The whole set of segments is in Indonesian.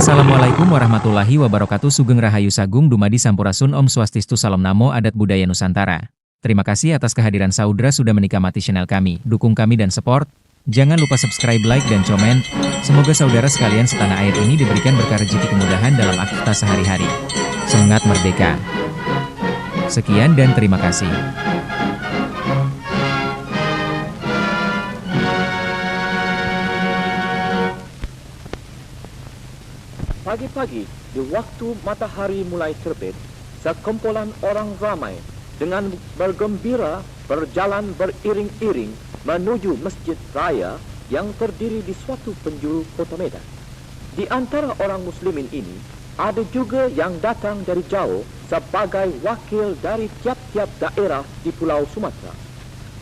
Assalamualaikum warahmatullahi wabarakatuh. Sugeng Rahayu Sagung Dumadi Sampurasun Om Swastistu Salam Namo Adat Budaya Nusantara. Terima kasih atas kehadiran saudara sudah menikmati channel kami. Dukung kami dan support. Jangan lupa subscribe, like, dan komen. Semoga saudara sekalian setanah air ini diberikan berkah rezeki kemudahan dalam aktivitas sehari-hari. Semangat merdeka. Sekian dan terima kasih. Pagi-pagi, di waktu matahari mulai terbit, sekumpulan orang ramai dengan bergembira berjalan beriring-iring menuju masjid raya yang terdiri di suatu penjuru kota Medan. Di antara orang muslimin ini, ada juga yang datang dari jauh sebagai wakil dari tiap-tiap daerah di Pulau Sumatera.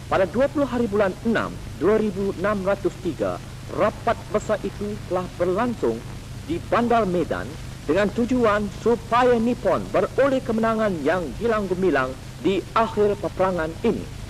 Pada 20 hari bulan 6, 2603, rapat besar itu telah berlangsung di Bandar Medan dengan tujuan supaya Nippon beroleh kemenangan yang gilang gemilang di akhir peperangan ini.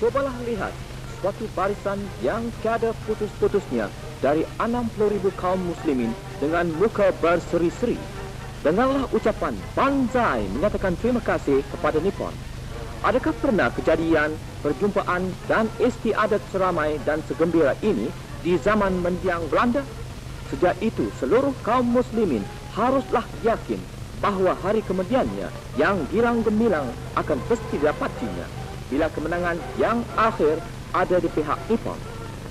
Cobalah lihat suatu barisan yang tiada putus-putusnya dari 60.000 kaum muslimin dengan muka berseri-seri. Dengarlah ucapan banzai menyatakan terima kasih kepada Nippon. Adakah pernah kejadian, perjumpaan dan istiadat seramai dan segembira ini di zaman mendiang Belanda? Sejak itu seluruh kaum muslimin haruslah yakin bahawa hari kemudiannya yang gilang gemilang akan pasti didapatinya bila kemenangan yang akhir ada di pihak Nippon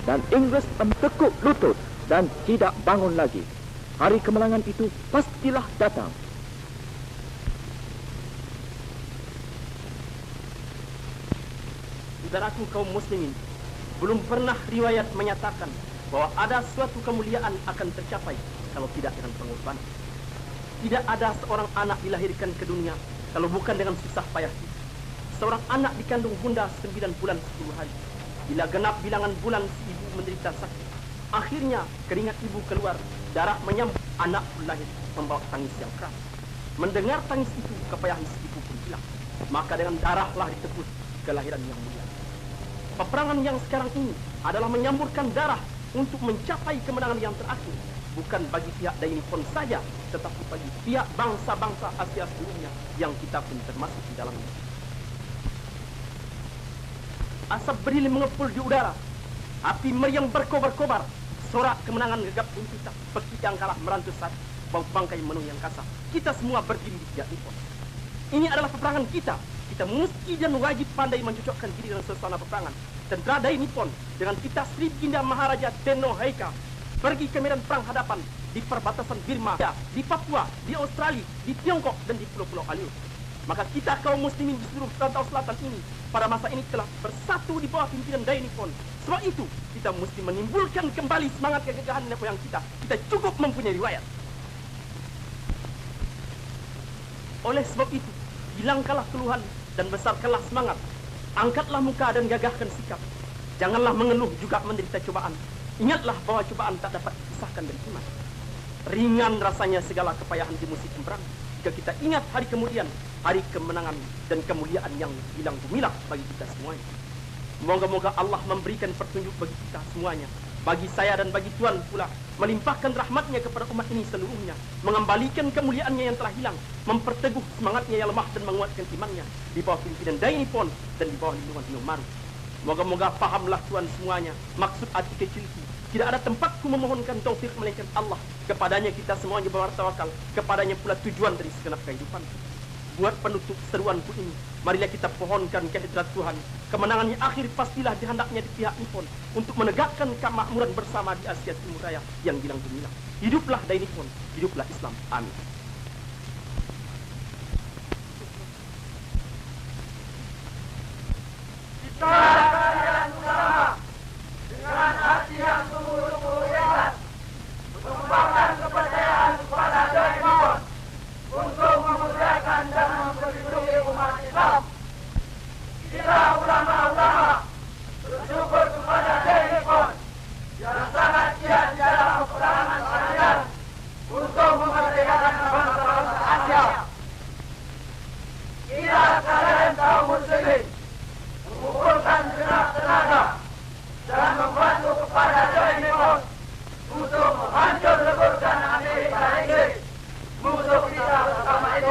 dan Inggris mentekuk lutut dan tidak bangun lagi. Hari kemenangan itu pastilah datang. Saudaraku kaum muslimin, belum pernah riwayat menyatakan bahwa ada suatu kemuliaan akan tercapai kalau tidak dengan pengorbanan. Tidak ada seorang anak dilahirkan ke dunia kalau bukan dengan susah payah. Seorang anak dikandung bunda 9 bulan 10 hari. Bila genap bilangan bulan si ibu menderita sakit. Akhirnya keringat ibu keluar, darah menyambut, anak pun lahir membawa tangis yang keras. Mendengar tangis itu, kepayahan si ibu pun hilang. Maka dengan darahlah ditebus kelahiran yang mulia. Peperangan yang sekarang ini adalah menyamburkan darah untuk mencapai kemenangan yang terakhir. Bukan bagi pihak Daini Nippon saja, tetapi bagi pihak bangsa-bangsa Asia seluruhnya yang kita pun termasuk di dalamnya. Asap berili mengepul di udara, api meriam berkobar-kobar, sorak kemenangan gegap gempita, peki yang kalah merantus saat bau bangkai menung yang kasar. Kita semua berdiri di pihak Nippon. Ini adalah peperangan kita. Kita mesti dan wajib pandai mencocokkan diri dengan suasana peperangan. Tentara Daini Nippon dengan kita Sri Ginda Maharaja Tenno Heika pergi ke medan perang hadapan di perbatasan Burma, di Papua, di Australia, di Tiongkok dan di pulau-pulau Alur. Maka kita kaum muslimin di seluruh Perantau Selatan ini pada masa ini telah bersatu di bawah pimpinan Daini Nippon. Sebab itu kita mesti menimbulkan kembali semangat kegagahan nenek moyang kita. Kita cukup mempunyai riwayat. Oleh sebab itu, hilangkanlah keluhan dan besarkanlah semangat. Angkatlah muka dan gagahkan sikap. Janganlah mengeluh juga menderita cobaan. Ingatlah bahwa cobaan tak dapat dipisahkan dari iman. Ringan rasanya segala kepayahan di musim perang jika kita ingat hari kemudian, hari kemenangan dan kemuliaan yang hilang gemilang bagi kita semuanya. Moga-moga Allah memberikan petunjuk bagi kita semuanya, bagi saya dan bagi Tuhan pula, melimpahkan rahmatnya kepada umat ini seluruhnya, mengembalikan kemuliaannya yang telah hilang, memperteguh semangatnya yang lemah dan menguatkan imannya di bawah pimpinan Daini Pon dan di bawah lindungan Imam Maruf. Moga-moga pahamlah Tuhan semuanya maksud hati kecilku. Tidak ada tempatku memohonkan taufik melainkan Allah. Kepadanya kita semuanya bertawakal, kepadanya pula tujuan dari segenap kehidupan. Buat penutup seruanku ini, marilah kita pohonkan kehadirat Tuhan. Kemenangan yang akhir pastilah dihendaknya di pihak Nippon untuk menegakkan kemakmuran bersama di Asia Timur Raya yang gilang gemilang. Hiduplah Daini Nippon, hiduplah Islam. Amin. Kita kalian bersama dengan hati yang sungguh-sungguh hebat untuk membanggakan kepercayaan kepada Daini Nippon untuk memuliakan dan melindungi umat Islam. Kita ulama-ulama bersyukur kepada Daini Nippon yang sangat giat dalam peperangan panjang untuk memerdekakan bangsa-bangsa Asia. Kita kalian kaum muslimin mengumpulkan segenap tenaga dan membantu kepada Daini Nippon untuk menghancur leburkan Amerika Inggris, musuh kita bersama itu.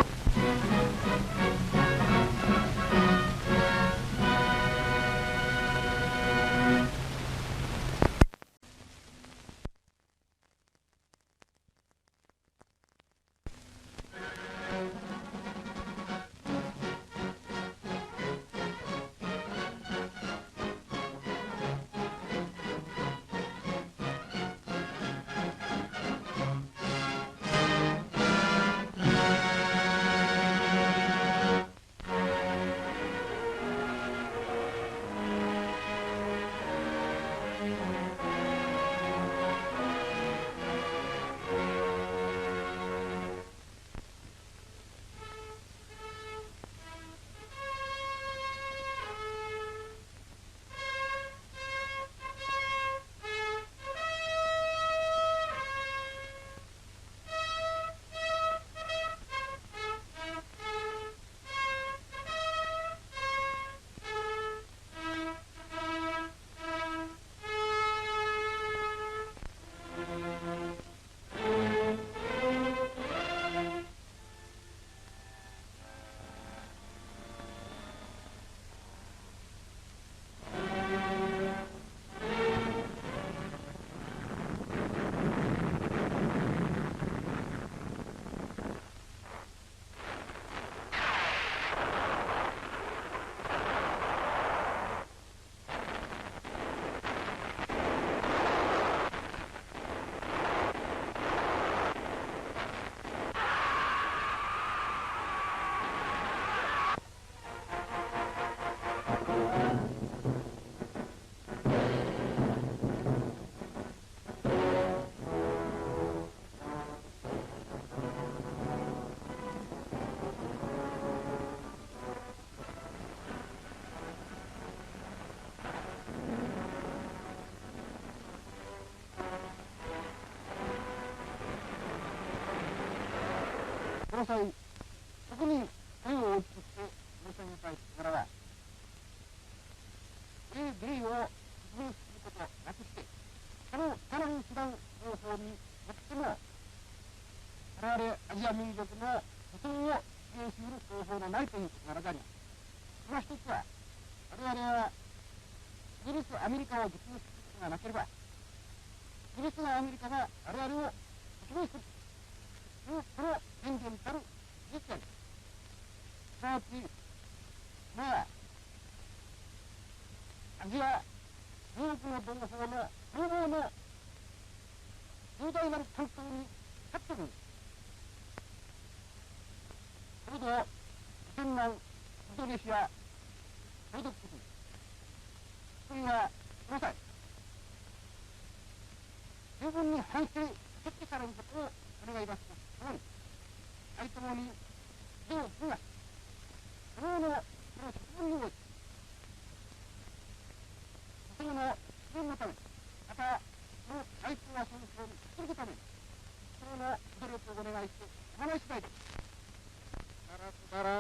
Saudara-saudara,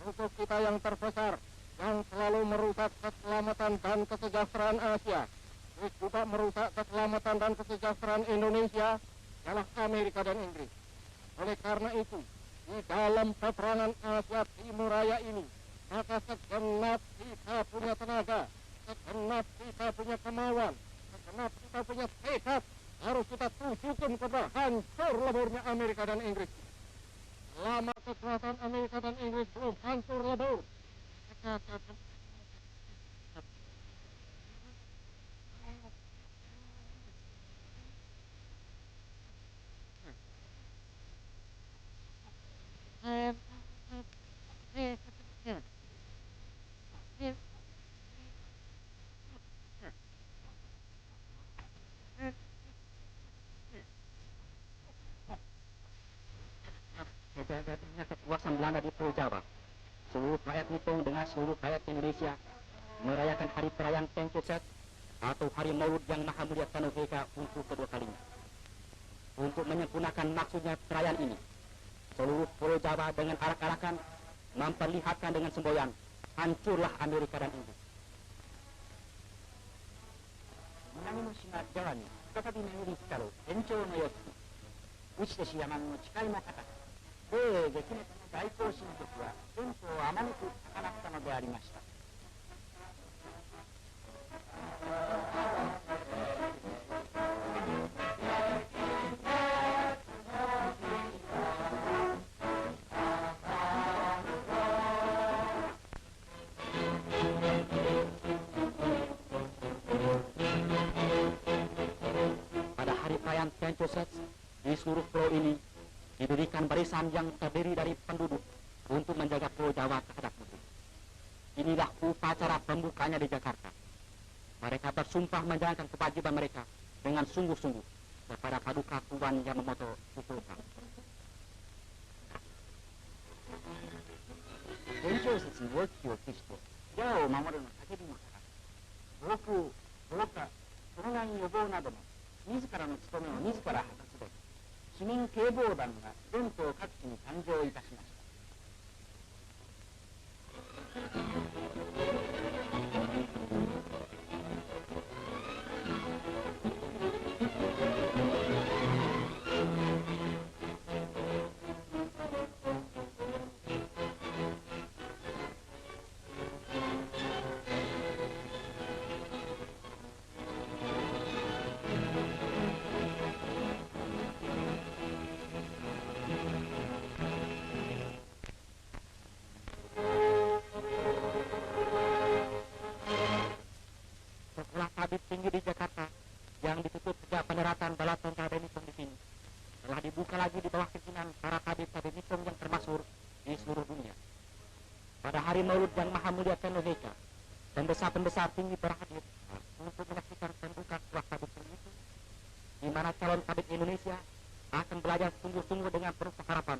untuk kita yang terbesar, yang selalu merusak keselamatan dan maka segenap kita punya tenaga, segenap kita punya kemauan, segenap kita punya tekad harus kita tunjukkan kepada hancur leburnya Amerika dan Inggris. Selama kekuatan Amerika dan Inggris belum hancur lebur, maka hebatnya kekuasaan Belanda di Pulau Jawa. Seluruh rakyat Nippon dengan seluruh rakyat Indonesia merayakan hari perayaan Tenchoset atau hari Maulud yang Maha Mulia Tanobeka untuk kedua kalinya. Untuk menyempurnakan maksudnya perayaan ini, seluruh Pulau Jawa dengan arak-arakan memperlihatkan dengan semboyan, hancurlah Amerika dan Inggris. 南の島ジャワに再び巡り光る天頂の様子に、打ち手し山の誓いも高く、米英撃滅の大行進曲は天保をあまねく高鳴ったのでありました。Pada hari perayaan Tenchoset di seluruh pulau ini didirikan barisan yang terdiri dari penduduk untuk menjaga Pulau Jawa terhadap musuh. Inilah upacara pembukanya di Jakarta. Mereka bersumpah menjalankan kewajiban mereka dengan sungguh-sungguh kepada Paduka Tuan Yamamoto Fukuoka. Tenchoset に大きを期してジャワを守るの叫びのから防空、防火、盗難予防などの自らの務めを自ら果たすべく、市民警防団が全島各地に誕生いたしました。Setelah tabib tinggi di Jakarta yang ditutup sejak pendaratan bala tentara Nippon di sini, telah dibuka lagi di bawah pimpinan para tabib-tabib Nippon yang termasyhur di seluruh dunia. Pada hari Maulud yang Maha Mulia Tanobeka, pembesar-pembesar tinggi berhadir untuk menyaksikan pembuka sebuah tabib itu, di mana calon tabib Indonesia akan belajar sungguh-sungguh dengan penuh harapan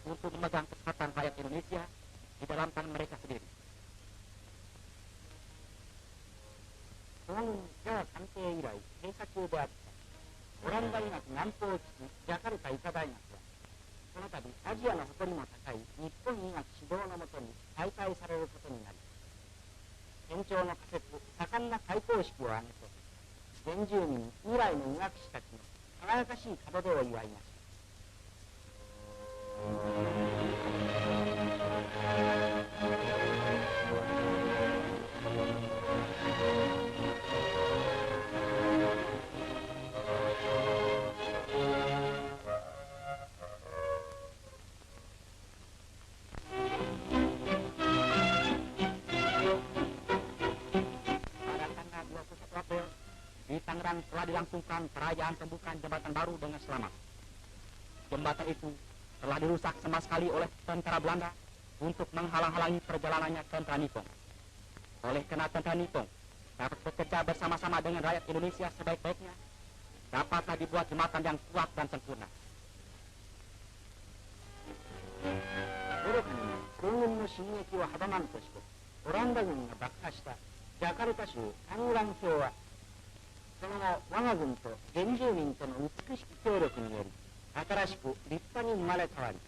untuk memegang kesehatan rakyat Indonesia di dalam tangan mereka sendiri. その後にジャワ官邸以来閉鎖中であったオランダ医学南方基地ジャカルタ医科大学は、この度アジアの誇りも高い日本医学指導のもとに再開されることになり、県庁の仮設盛んな開校式を挙げて原住民未来の医学士たちの輝かしい門出を祝いました。Di Tangerang telah dilangsungkan perayaan pembukaan jembatan baru dengan selamat. Jembatan itu telah dirusak sama sekali oleh tentara Belanda untuk menghalang-halangi perjalanannya tentara Nippon. Oleh karena tentara Nippon dapat bekerja bersama-sama dengan rakyat Indonesia sebaik-baiknya, dapatlah dibuat jembatan yang kuat dan sempurna. 愚かに空軍の進撃を阻まんとしてオランダ軍が爆破したジャカルタ州タングラン卿は、その後我が軍と原住民との美しき協力により新しく立派に生まれ変わり、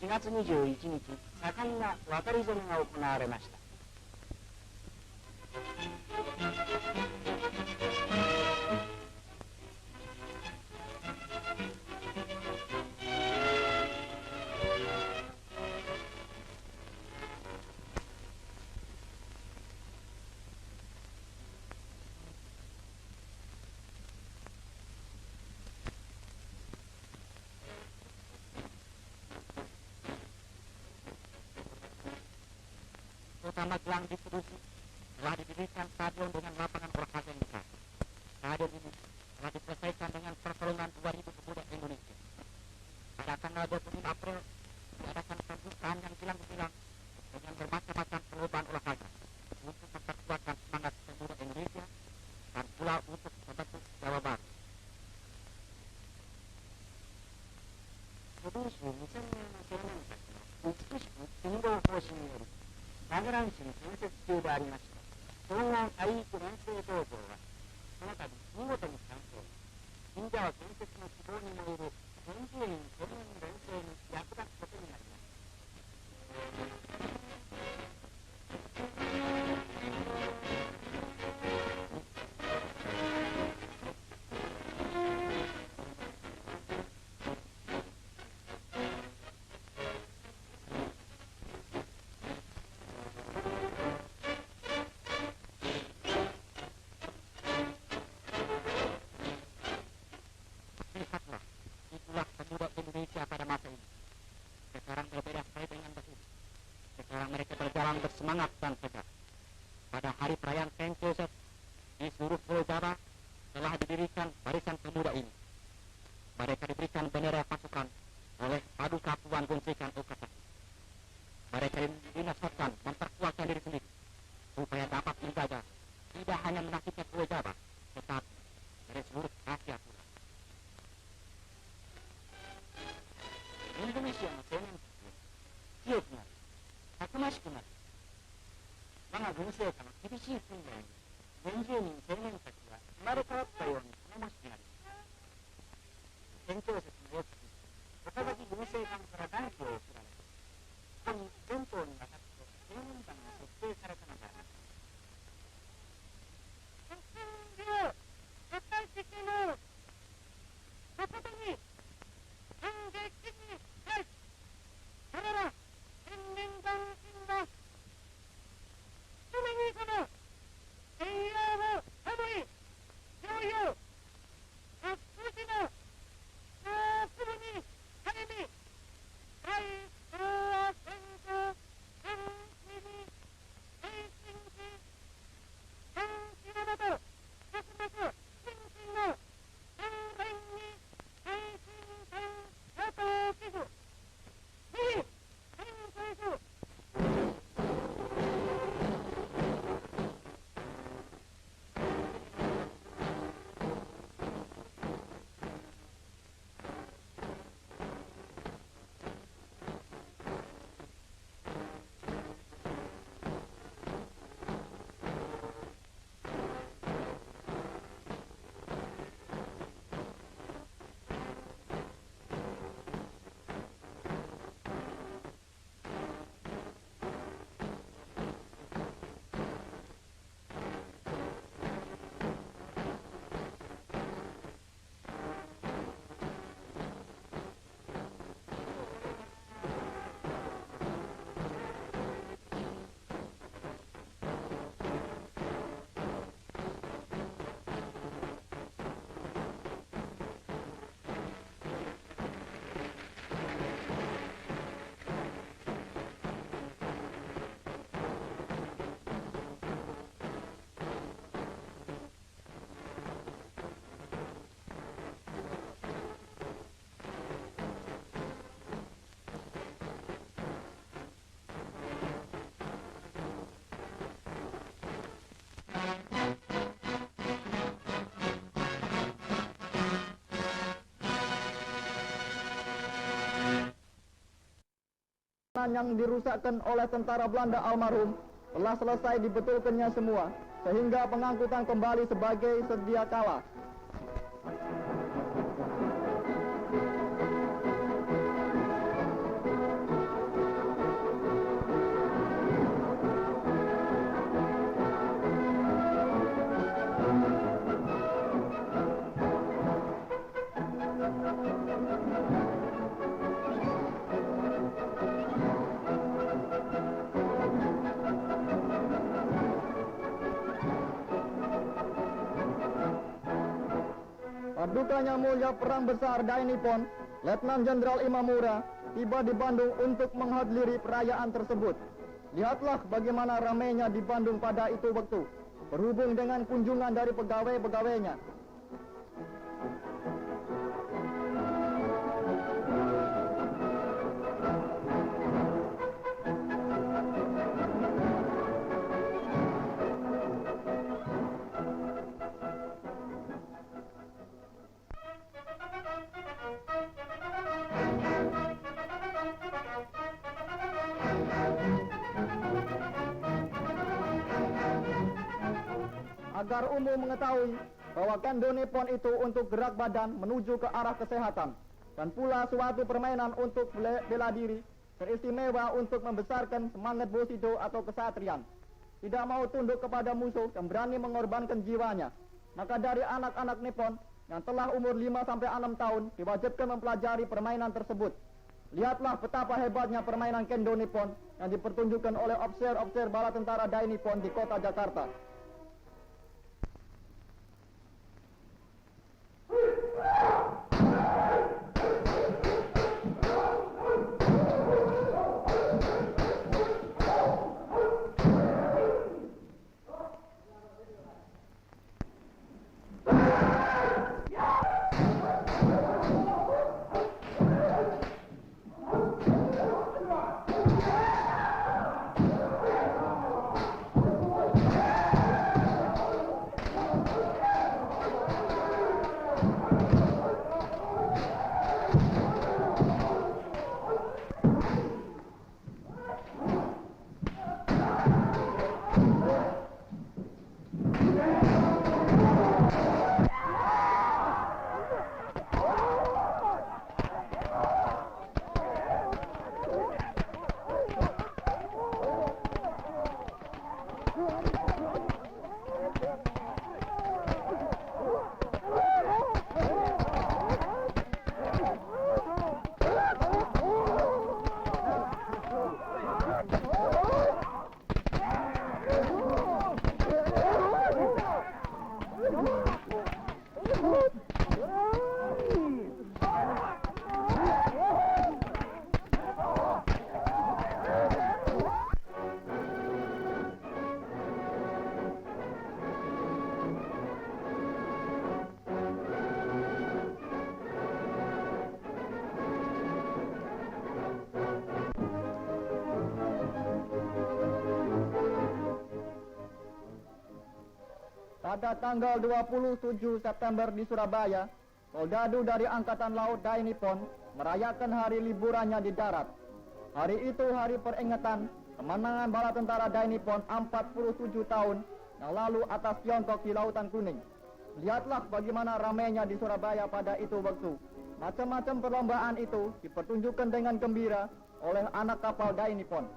4月21日盛んな渡り初めが行われました。bersama gelang distribusi telah didirikan stadion dengan lapangan olahraga yang besar. Stadion ini telah diselesaikan dengan pertolongan 2.000 pemuda Indonesia. Pada tanggal 25 April diadakan pembukaan yang kilang-kilang dengan bermacam-macam perlombaan olahraga untuk memperkuatkan semangat pemuda Indonesia dan pula untuk membentuk Jawa Baru. Lihatlah, itulah pemuda Indonesia pada masa ini. Sekarang berbeda sekali dengan dahulu. Sekarang mereka berjalan bersemangat dan tegar. Pada hari perayaan Saint Joseph di seluruh Pulau Jawa telah didirikan barisan pemuda ini. Mereka diberikan bendera pasukan oleh Paduka Tuan Gonsekan Okasaki. Mereka dinasihatkan memperkuatkan diri sendiri supaya dapat menjaga tidak hanya menakutkan Pulau Jawa, tetapi dari seluruh Asia pula. Indonesiaの青年たちは強くなる、たくましくなる。我が軍政下の厳しい訓練に40人青年たちが生まれ変わったように頼もしくなり、宣教説のよく岡崎軍政官から団旗を送られ、ここに全島にわたって青年団が設定されたのであります。国際的な誠に反撃に対し、我ら青年団員が常にこの平和を守り、いよいよ各地の大粒に励み、大東亜戦争戦地に精神し、戦地のもと、ますます心身の訓練に精神戦野党寄付、ぜひ戦争し、yang dirusakkan oleh tentara Belanda almarhum telah selesai dibetulkannya semua, sehingga pengangkutan kembali sebagai sedia kala. Paduka Yang Mulia Perang Besar Dai Nippon, Letnan Jenderal Imamura, tiba di Bandung untuk menghadiri perayaan tersebut. Lihatlah bagaimana ramainya di Bandung pada itu waktu, berhubung dengan kunjungan dari pegawai-pegawainya. Agar umum mengetahui bahwa kendo Nippon itu untuk gerak badan menuju ke arah kesehatan, dan pula suatu permainan untuk bela diri, teristimewa untuk membesarkan semangat Bushido atau kesatrian. Tidak mau tunduk kepada musuh dan berani mengorbankan jiwanya. Maka dari anak-anak Nippon yang telah umur 5-6 tahun diwajibkan mempelajari permainan tersebut. Lihatlah betapa hebatnya permainan kendo Nippon yang dipertunjukkan oleh officer bala tentara Dai Nippon di kota Jakarta. Pada tanggal 27 September di Surabaya, soldadu dari Angkatan Laut Dai Nippon merayakan hari liburannya di darat. Hari itu hari peringatan kemenangan bala tentara Dai Nippon 47 tahun yang lalu atas Tiongkok di Lautan Kuning. Lihatlah bagaimana ramainya di Surabaya pada itu waktu. Macam-macam perlombaan itu dipertunjukkan dengan gembira oleh anak kapal Dai Nippon.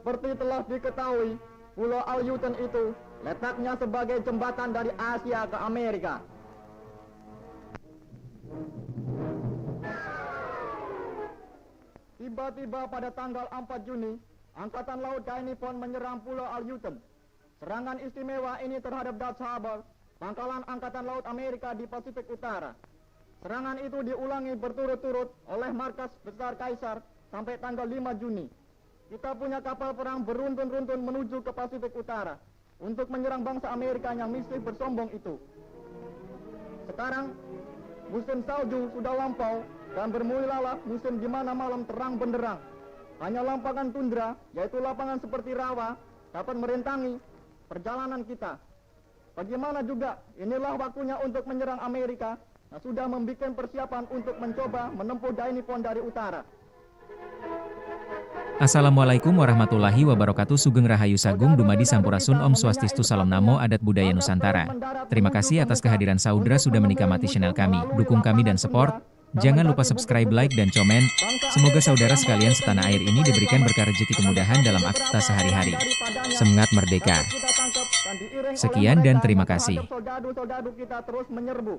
Seperti telah diketahui, Pulau Aleutian itu letaknya sebagai jembatan dari Asia ke Amerika. Tiba-tiba pada tanggal 4 Juni, Angkatan Laut KI Nippon menyerang Pulau Aleutian. Serangan istimewa ini terhadap Dutch Harbor, pangkalan Angkatan Laut Amerika di Pasifik Utara. Serangan itu diulangi berturut-turut oleh markas besar Kaisar sampai tanggal 5 Juni. Kita punya kapal perang beruntun-runtun menuju ke Pasifik Utara untuk menyerang bangsa Amerika yang misif bersombong itu. Sekarang, musim salju sudah lampau dan bermulailah musim di mana malam terang benderang. Hanya lapangan tundra, yaitu lapangan seperti rawa, dapat merintangi perjalanan kita. Bagaimana juga, inilah waktunya untuk menyerang Amerika, yang sudah membuat persiapan untuk mencoba menempuh KI Nippon dari utara. Assalamualaikum warahmatullahi wabarakatuh. Sugeng Rahayu Sagung Dumadi Sampurasun Om Swastiastu Salam Namo Adat Budaya Nusantara. Terima kasih atas kehadiran saudara sudah menikmati channel kami. Dukung kami dan support. Jangan lupa subscribe, like, dan komen. Semoga saudara sekalian setanah air ini diberikan berkah rezeki kemudahan dalam aktivitas sehari-hari. Semangat merdeka. Sekian dan terima kasih. Soldado-soldado kita terus menyerbu.